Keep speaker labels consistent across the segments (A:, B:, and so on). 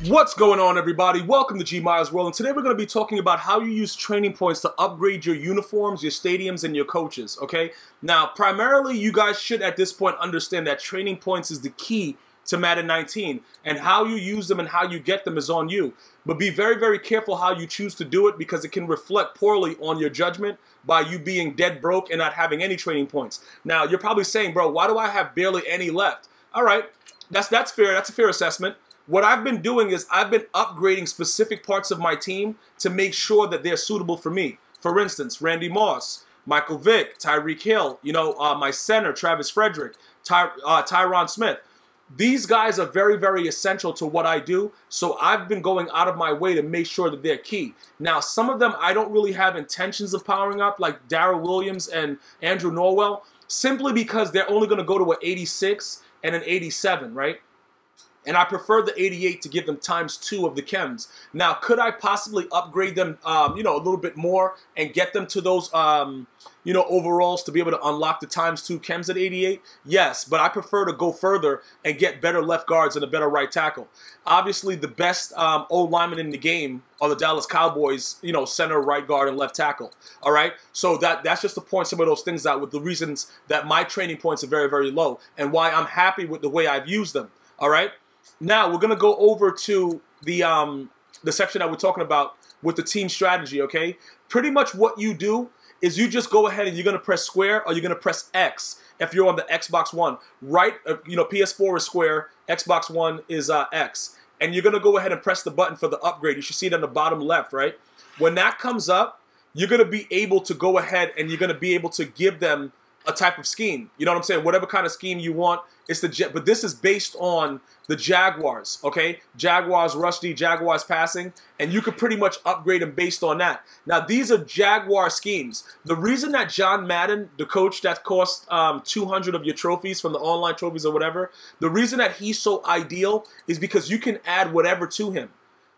A: What's going on, everybody? Welcome to GmiasWorld, and today we're going to be talking about how you use training points to upgrade your uniforms, your stadiums, and your coaches, okay? Now, primarily, you guys should at this point understand that training points is the key to Madden 19, and how you use them and how you get them is on you. But be very, very careful how you choose to do it, because it can reflect poorly on your judgment by you being dead broke and not having any training points. Now, you're probably saying, bro, why do I have barely any left? All right, that's fair. That's a fair assessment. What I've been doing is I've been upgrading specific parts of my team to make sure that they're suitable for me. For instance, Randy Moss, Michael Vick, Tyreek Hill, my center, Travis Frederick, Tyron Smith. These guys are very, very essential to what I do, so I've been going out of my way to make sure that they're key. Now, some of them I don't really have intentions of powering up, like Darrell Williams and Andrew Norwell, simply because they're only going to go to an 86 and an 87, right? And I prefer the 88 to give them ×2 of the chems. Now, could I possibly upgrade them, a little bit more and get them to those, overalls to be able to unlock the ×2 chems at 88? Yes, but I prefer to go further and get better left guards and a better right tackle. Obviously, the best O-linemen in the game are the Dallas Cowboys, center, right guard, and left tackle. All right? So that's just to point some of those things out with the reasons that my training points are very, very low and why I'm happy with the way I've used them. All right? Now, we're going to go over to the section that we're talking about with the team strategy, okay? Pretty much what you do is you just go ahead and you're going to press square or you're going to press X if you're on the Xbox One. Right, PS4 is square, Xbox One is X. And you're going to go ahead and press the button for the upgrade. You should see it on the bottom left, right? When that comes up, you're going to be able to go ahead and you're going to be able to give them a type of scheme. You know what I'm saying? Whatever kind of scheme you want. But this is based on the Jaguars, okay? Jaguars rush D, Jaguars passing, and you could pretty much upgrade them based on that. Now, these are Jaguar schemes. The reason that John Madden, the coach that cost 200 of your trophies from the online trophies or whatever, the reason that he's so ideal is because you can add whatever to him.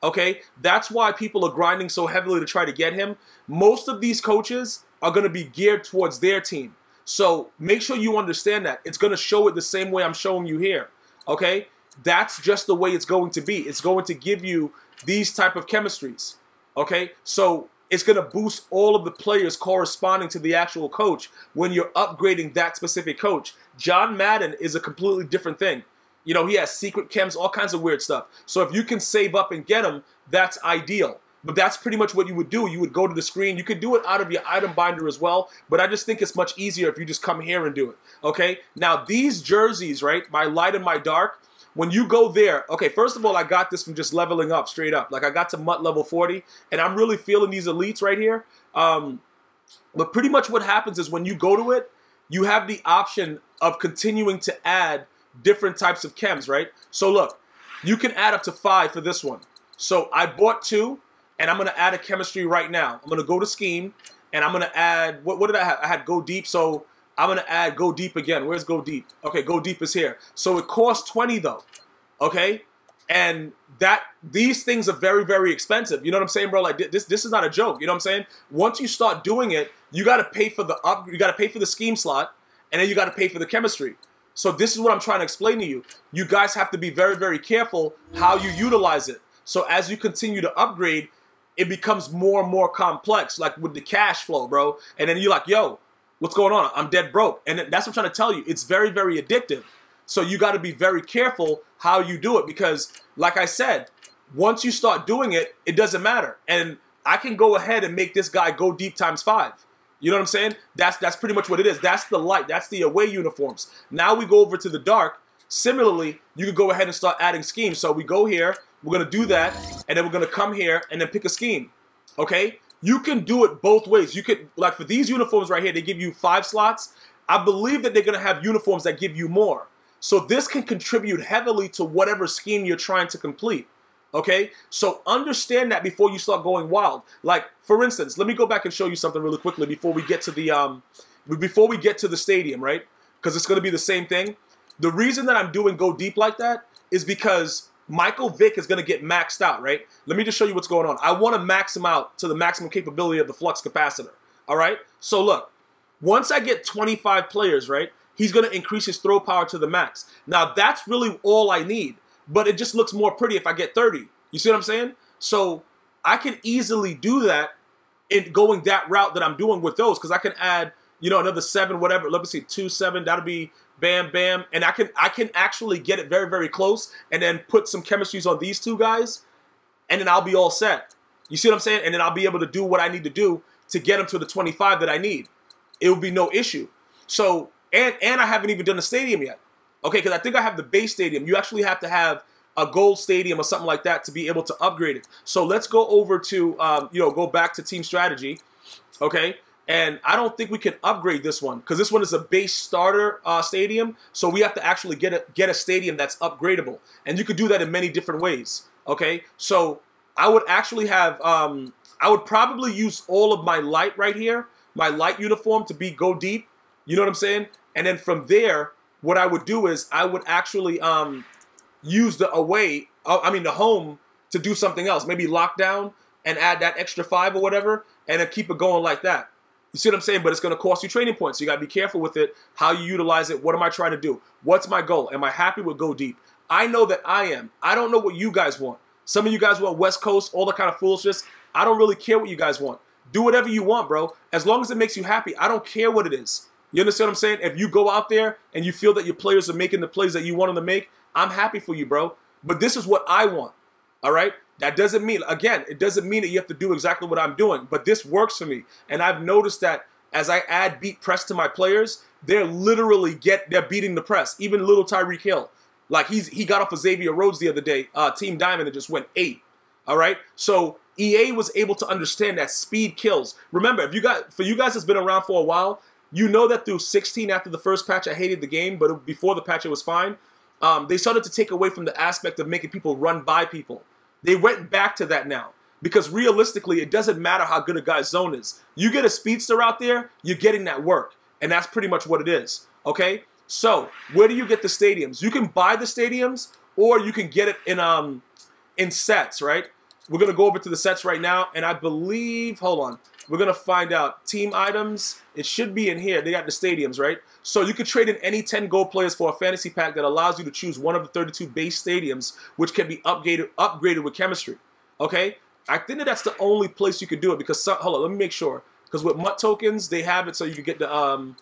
A: Okay, that's why people are grinding so heavily to try to get him. Most of these coaches are going to be geared towards their team. So make sure you understand that. It's going to show it the same way I'm showing you here, okay? That's just the way it's going to be. It's going to give you these type of chemistries, okay? So it's going to boost all of the players corresponding to the actual coach when you're upgrading that specific coach. John Madden is a completely different thing. He has secret chems, all kinds of weird stuff. So if you can save up and get them, that's ideal. But that's pretty much what you would do. You would go to the screen. You could do it out of your item binder as well, but I just think it's much easier if you just come here and do it, okay? Now, these jerseys, right, my light and my dark, when you go there, okay, first of all, I got this from just leveling up, straight up. Like, I got to MUT level 40, and I'm really feeling these elites right here. But pretty much what happens is when you go to it, you have the option of continuing to add different types of chems, right? So, look, you can add up to 5 for this one. So, I bought 2. And I'm going to add a chemistry right now. I'm going to go to scheme, and I'm going to add, what did I have? I had go deep, so I'm going to add go deep again. Where's go deep? Okay, go deep is here. So it costs 20 though, okay? And these things are very, very expensive. You know what I'm saying, bro? Like this is not a joke. You know what I'm saying? Once you start doing it, you got to pay for you got to pay for the scheme slot, and then you got to pay for the chemistry. So this is what I'm trying to explain to you. You guys have to be very, very careful how you utilize it. So as you continue to upgrade, it becomes more and more complex, like with the cash flow, bro. And then you're like, yo, what's going on? I'm dead broke. And that's what I'm trying to tell you. It's very, very addictive. So you got to be very careful how you do it because, like I said, once you start doing it, it doesn't matter. And I can go ahead and make this guy go deep ×5. You know what I'm saying? That's pretty much what it is. That's the light. That's the away uniforms. Now we go over to the dark. Similarly, you can go ahead and start adding schemes. So we go here. We're going to do that, and then we're going to come here and then pick a scheme, okay? You can do it both ways. You could, like for these uniforms right here, they give you 5 slots. I believe that they're going to have uniforms that give you more. So this can contribute heavily to whatever scheme you're trying to complete, okay? So understand that before you start going wild. Like, for instance, let me go back and show you something really quickly before we get to the stadium, right? Because it's going to be the same thing. The reason that I'm doing go deep like that is because Michael Vick is going to get maxed out, right? Let me just show you what's going on. I want to max him out to the maximum capability of the flux capacitor, all right? So look, once I get 25 players, right, he's going to increase his throw power to the max. Now, that's really all I need. but it just looks more pretty if I get 30. You see what I'm saying? So I can easily do that in going that route that I'm doing with those, because I can add, you know, another 7, whatever. Let me see, 2, 7. That'll be bam, bam, and I can actually get it very, very close, and then put some chemistries on these two guys, and then I'll be all set. You see what I'm saying? And then I'll be able to do what I need to do to get them to the 25 that I need. It will be no issue. So, and I haven't even done the stadium yet. Okay, because I think I have the base stadium. You actually have to have a gold stadium or something like that to be able to upgrade it. So let's go over to, you know, go back to team strategy. Okay, and I don't think we can upgrade this one, because this one is a base starter stadium. So we have to actually get a stadium that's upgradable, and you could do that in many different ways. Okay, so I would actually have, I would probably use all of my light right here, my light uniform, to be go deep. You know what I'm saying? And then from there, what I would do is I would actually use the away, the home, to do something else. Maybe lockdown and add that extra 5 or whatever, and then keep it going like that. You see what I'm saying? But it's going to cost you training points. So you got to be careful with it, how you utilize it. What am I trying to do? What's my goal? Am I happy with go deep? I know that I am. I don't know what you guys want. Some of you guys want West Coast, all that kind of foolishness. I don't really care what you guys want. Do whatever you want, bro. As long as it makes you happy, I don't care what it is. You understand what I'm saying? If you go out there and you feel that your players are making the plays that you want them to make, I'm happy for you, bro. But this is what I want, all right? That doesn't mean, again, it doesn't mean that you have to do exactly what I'm doing, but this works for me. And I've noticed that as I add beat press to my players, they're literally they're beating the press. Even little Tyreek Hill. Like he got off of Xavier Rhodes the other day, Team Diamond, and just went 8. All right? So EA was able to understand that speed kills. Remember, for you guys that's been around for a while, you know that through 16, after the first patch, I hated the game, but before the patch, it was fine. They started to take away from the aspect of making people run by people. They went back to that now. Because realistically, it doesn't matter how good a guy's zone is. You get a speedster out there, you're getting that work. And that's pretty much what it is. Okay? So, where do you get the stadiums? You can buy the stadiums, or you can get it in sets, right? We're going to go over to the sets right now, and I believe, hold on, we're going to find out team items. It should be in here. They got the stadiums, right? So you could trade in any 10 gold players for a fantasy pack that allows you to choose one of the 32 base stadiums, which can be upgraded with chemistry. Okay? I think that's the only place you could do it, because, hold on, let me make sure. Because with MUT tokens, they have it so you can get the,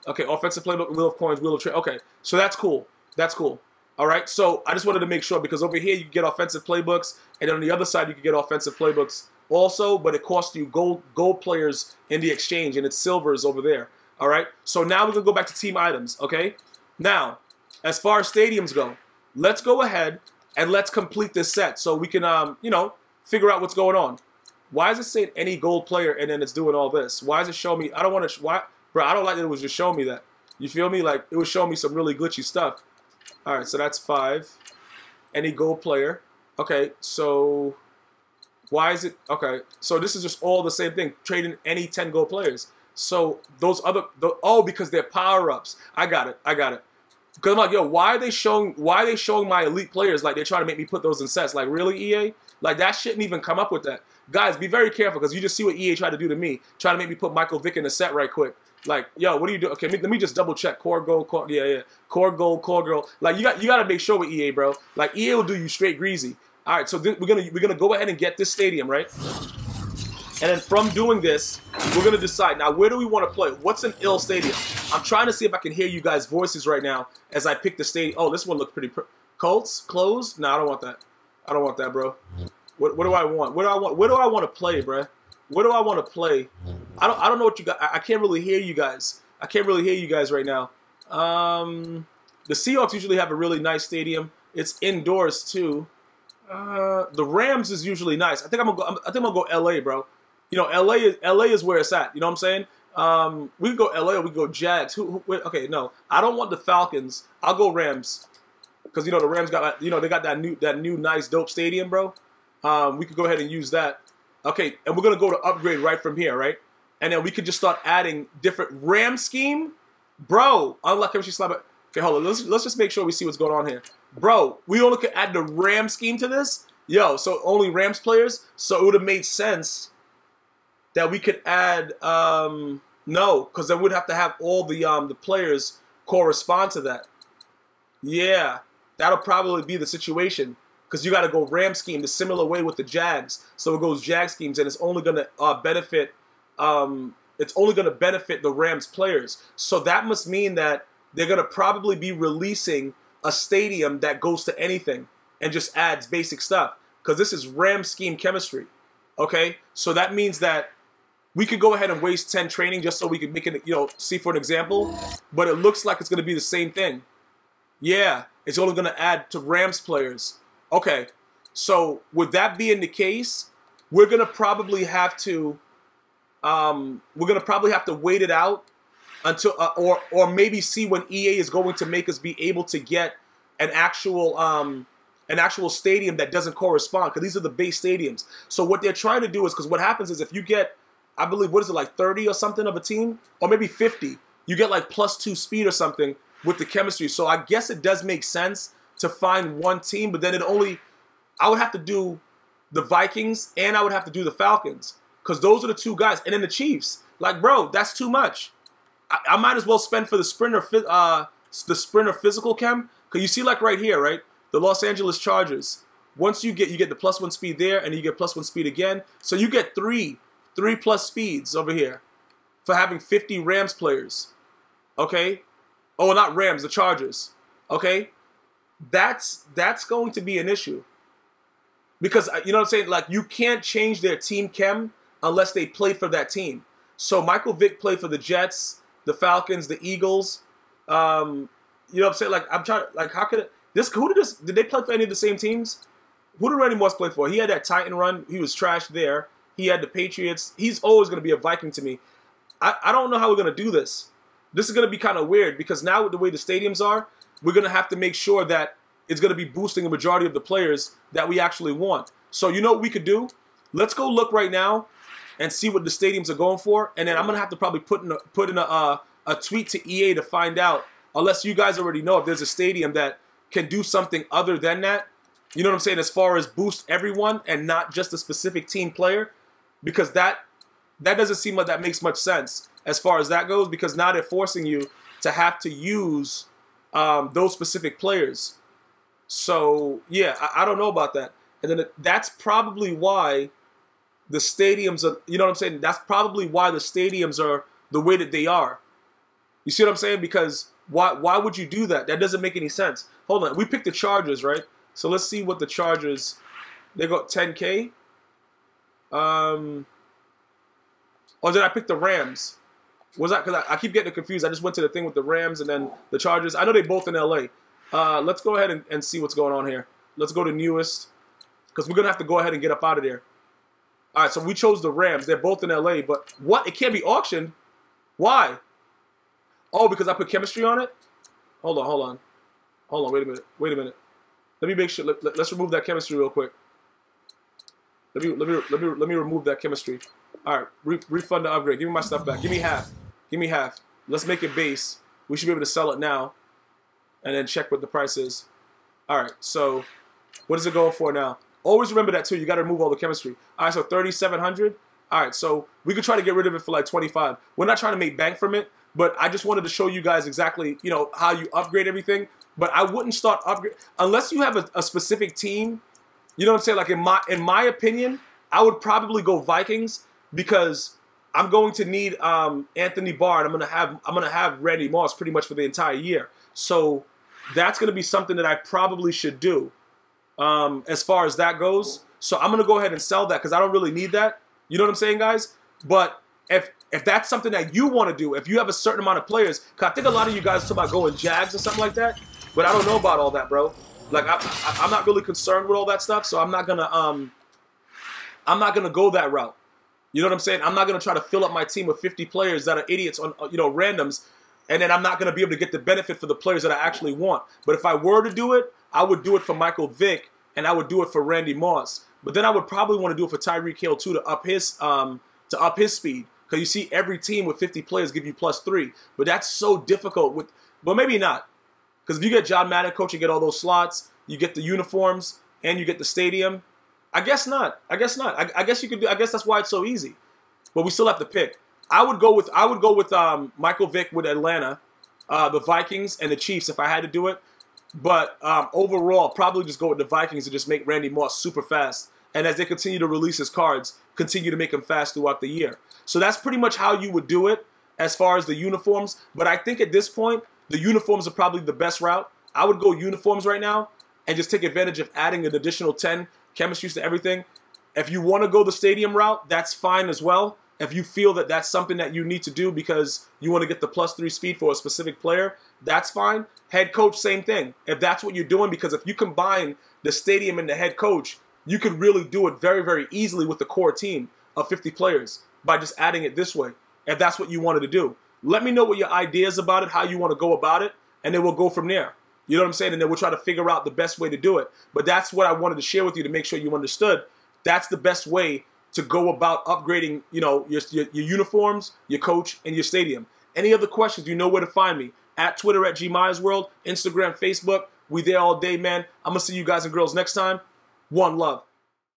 A: okay, offensive playbook, wheel of coins, wheel of trade. Okay, so that's cool. That's cool. All right, so I just wanted to make sure, because over here you can get offensive playbooks, and then on the other side you can get offensive playbooks also, but it costs you gold players in the exchange, and it's silvers over there. All right, so now we're going to go back to team items, okay? Now, as far as stadiums go, let's go ahead and let's complete this set so we can, you know, figure out what's going on. Why is it saying any gold player and then it's doing all this? Why does it show me? I don't want to, why? Bro, I don't like that it was just showing me that. You feel me? Like, it was showing me some really glitchy stuff. All right, so that's 5. Any gold player. Okay, so why is it? Okay, so this is just all the same thing. Trading any 10 gold players. So those other, oh, because they're power-ups. I got it. I got it. Because I'm like, yo, why are they showing my elite players like they're trying to make me put those in sets? Like, really, EA? Like, that shouldn't even come up with that. Guys, be very careful, because you just see what EA tried to do to me. Trying to make me put Michael Vick in a set right quick. Like, yo, what do you do? Okay, let me just double check. Core gold, core, yeah. Core gold, core gold. Like, you got to make sure with EA, bro. Like, EA will do you straight greasy. All right, so we're gonna go ahead and get this stadium, right? And then from doing this, we're gonna decide now, where do we want to play? What's an ill stadium? I'm trying to see if I can hear you guys' voices right now as I pick the stadium. Oh, this one looks pretty. Colts closed? No, I don't want that. I don't want that, bro. What do I want? What do I want? Where do I want to play, bro? Where do I want to play? I don't know what you got. I can't really hear you guys. I can't really hear you guys right now. The Seahawks usually have a really nice stadium. It's indoors too. The Rams is usually nice. I think I'm gonna go LA, bro. You know, LA is where it's at. You know what I'm saying? We can go LA or we can go Jags. Okay, no, I don't want the Falcons. I'll go Rams, because you know the Rams got, you know, they got that new nice dope stadium, bro. We could go ahead and use that. Okay, and we're gonna go to upgrade right from here, right? And then we could just start adding different Ram scheme, bro. Unlock chemistry slab. Okay, hold on. Let's just make sure we see what's going on here, bro. We only could add the Ram scheme to this, yo. So only Rams players. So it would have made sense that we could add no, because then we'd have to have all the players correspond to that. Yeah. that'll probably be the situation because you got to go Ram scheme the similar way with the Jags. So it goes Jag schemes, and it's only going to benefit. It's only going to benefit the Rams players. So that must mean that they're going to probably be releasing a stadium that goes to anything and just adds basic stuff because this is Ram scheme chemistry. Okay, so that means that we could go ahead and waste 10 training just so we could make it, see for an example. But it looks like it's going to be the same thing. Yeah, it's only going to add to Rams players. Okay, so with that being the case, we're going to probably have to wait it out until or maybe see when EA is going to make us be able to get an actual stadium that doesn't correspond, because these are the base stadiums. So what they're trying to do is, because what happens is if you get, I believe, what is it, like 30 or something of a team, or maybe 50, you get like +2 speed or something with the chemistry. So I guess it does make sense to find one team, but then I would have to do the Vikings and I would have to do the Falcons, because those are the two guys, and then the Chiefs. Like, bro, that's too much. I might as well spend for the sprinter physical chem, because you see, like right here, right, the Los Angeles Chargers. Once you get the +1 speed there, and you get +1 speed again, so you get three plus speeds over here for having 50 Rams players. Okay, oh, not Rams, the Chargers. Okay, that's going to be an issue, because you know what I'm saying. Like, you can't change their team chem unless they played for that team. So Michael Vick played for the Jets, the Falcons, the Eagles. You know what I'm saying? Like, I'm trying. Like, how could it? Did they play for any of the same teams? Who did Randy Moss play for? He had that Titan run. He was trash there. He had the Patriots. He's always going to be a Viking to me. I don't know how we're going to do this. This is going to be kind of weird, because now with the way the stadiums are, we're going to have to make sure that it's going to be boosting a majority of the players that we actually want. So you know what we could do? Let's go look right now and see what the stadiums are going for, and then I'm going to have to probably put in a tweet to EA to find out, unless you guys already know if there's a stadium that can do something other than that. You know what I'm saying? As far as boost everyone and not just a specific team player, because that doesn't seem like that makes much sense as far as that goes, because now they're forcing you to have to use those specific players. So yeah, I don't know about that. And then that's probably why the stadiums are, you know what I'm saying? That's probably why the stadiums are the way that they are. You see what I'm saying? Because why would you do that? That doesn't make any sense. Hold on, we picked the Chargers, right? So let's see what the Chargers, they got 10K. Or did I pick the Rams? Was that, because I keep getting confused. I just went to the thing with the Rams and then the Chargers. I know they both in LA. Let's go ahead and see what's going on here. Let's go to newest, because we're going to have to go ahead and get up out of there. All right, so we chose the Rams. They're both in LA, but what? It can't be auctioned. Why? Oh, because I put chemistry on it? Hold on. Wait a minute. Let me make sure. Let's remove that chemistry real quick. Let me remove that chemistry. All right, refund the upgrade. Give me my stuff back. Give me half. Let's make it base. We should be able to sell it now, and then check what the price is. All right, so what is it going for now? Always remember that too. You got to remove all the chemistry. All right, so 3,700. All right, so we could try to get rid of it for like 25. We're not trying to make bank from it, but I just wanted to show you guys exactly, how you upgrade everything. But I wouldn't start upgrade unless you have a specific team. You know what I'm saying? Like in my opinion, I would probably go Vikings, because I'm going to need Anthony Barr, and I'm gonna have Randy Moss pretty much for the entire year. So that's gonna be something that I probably should do as far as that goes. So I'm gonna go ahead and sell that, because I don't really need that. You know what I'm saying, guys? But if that's something that you want to do, if you have a certain amount of players, because I think a lot of you guys talk about going Jags or something like that, but I don't know about all that, bro. Like, I'm not really concerned with all that stuff, so I'm not gonna go that route. You know what I'm saying? I'm not gonna try to fill up my team with 50 players that are idiots on randoms, and then I'm not gonna be able to get the benefit for the players that I actually want. But if I were to do it, I would do it for Michael Vick, and I would do it for Randy Moss. But then I would probably want to do it for Tyreek Hill too, to up his speed. Because you see every team with 50 players give you +3. But that's so difficult but maybe not. Because if you get John Madden coach, you get all those slots, you get the uniforms, and you get the stadium. I guess not. I guess you could do. I guess that's why it's so easy. But we still have to pick. I would go with Michael Vick with Atlanta, the Vikings, and the Chiefs if I had to do it. But overall, probably just go with the Vikings and just make Randy Moss super fast. And as they continue to release his cards, continue to make him fast throughout the year. So that's pretty much how you would do it as far as the uniforms. But I think at this point, the uniforms are probably the best route. I would go uniforms right now and just take advantage of adding an additional 10 chemistries to everything. If you want to go the stadium route, that's fine as well. If you feel that that's something that you need to do because you want to get the +3 speed for a specific player, that's fine. Head coach, same thing. If that's what you're doing, because if you combine the stadium and the head coach, you could really do it very, very easily with the core team of 50 players by just adding it this way, if that's what you wanted to do. Let me know what your ideas about it, how you want to go about it, and then we'll go from there. You know what I'm saying? And then we'll try to figure out the best way to do it. But that's what I wanted to share with you to make sure you understood. That's the best way to go about upgrading, you know, your uniforms, your coach, and your stadium. Any other questions, you know where to find me. At Twitter at GmiasWorld, Instagram, Facebook. We there all day, man. I'm going to see you guys and girls next time. One love.